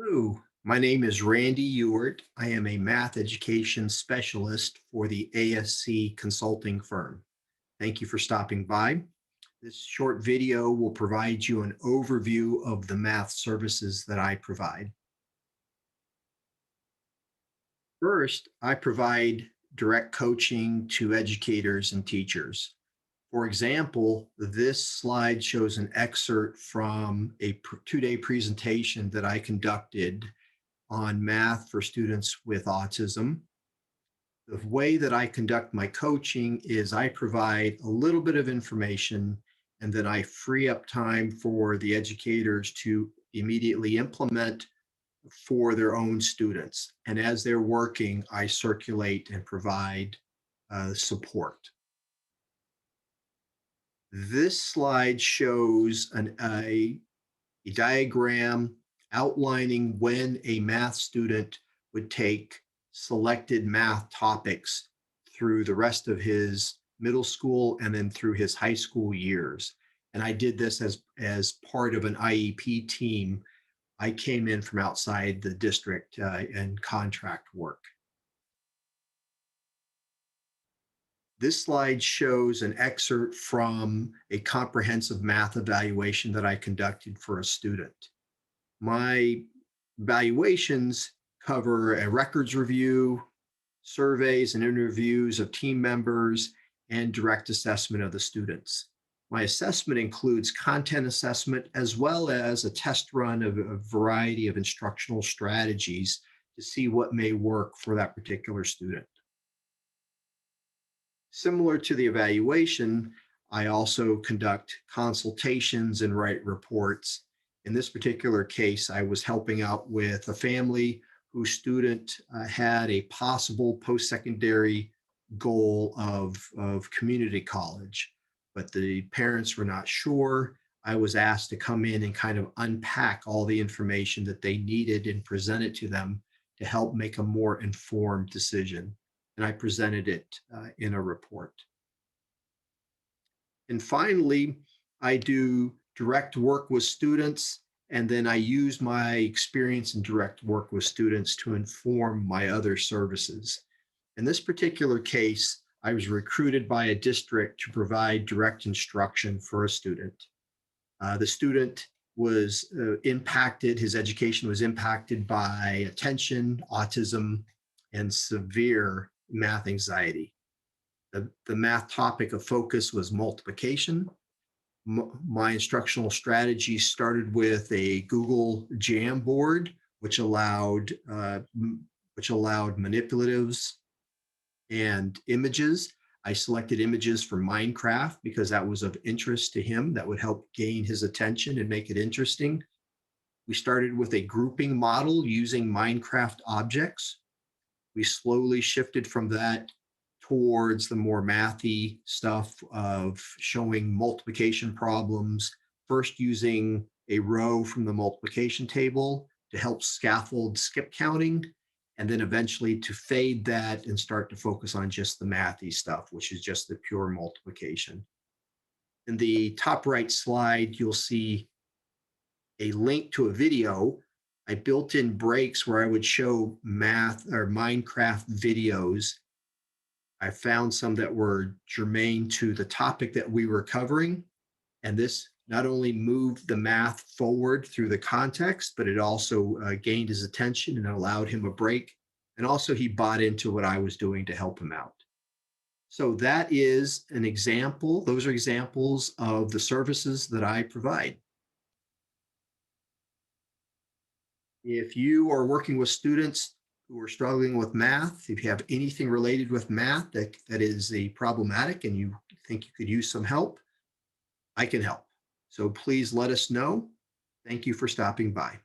Hello, my name is Randy Ewart. I am a math education specialist for the ASC Consulting firm. Thank you for stopping by. This short video will provide you an overview of the math services that I provide. First, I provide direct coaching to educators and teachers. For example, this slide shows an excerpt from a two-day presentation that I conducted on math for students with autism. The way that I conduct my coaching is I provide a little bit of information and then I free up time for the educators to immediately implement for their own students. And as they're working, I circulate and provide support. This slide shows a diagram outlining when a math student would take selected math topics through the rest of his middle school and then through his high school years. And I did this as part of an IEP team. I came in from outside the district and contract work. This slide shows an excerpt from a comprehensive math evaluation that I conducted for a student. My evaluations cover a records review, surveys and interviews of team members, and direct assessment of the students. My assessment includes content assessment as well as a test run of a variety of instructional strategies to see what may work for that particular student. Similar to the evaluation, I also conduct consultations and write reports. In this particular case, I was helping out with a family whose student had a possible post-secondary goal of community college, but the parents were not sure. I was asked to come in and kind of unpack all the information that they needed and present it to them to help make a more informed decision. And I presented it in a report. And finally, I do direct work with students, and then I use my experience in direct work with students to inform my other services. In this particular case, I was recruited by a district to provide direct instruction for a student. The student was impacted, his education was impacted by attention, autism, and severe math anxiety. The math topic of focus was multiplication. My instructional strategy started with a Google Jamboard, which allowed manipulatives and images. I selected images for Minecraft because that was of interest to him. That would help gain his attention and make it interesting. We started with a grouping model using Minecraft objects. We slowly shifted from that towards the more mathy stuff of showing multiplication problems, first using a row from the multiplication table to help scaffold skip counting, and then eventually to fade that and start to focus on just the mathy stuff, which is just the pure multiplication. In the top right slide, you'll see a link to a video. I built in breaks where I would show math or Minecraft videos. I found some that were germane to the topic that we were covering. And this not only moved the math forward through the context, but it also gained his attention and allowed him a break. And also he bought into what I was doing to help him out. So that is an example. Those are examples of the services that I provide. If you are working with students who are struggling with math, if you have anything related with math that is problematic and you think you could use some help, I can help. So please let us know. Thank you for stopping by.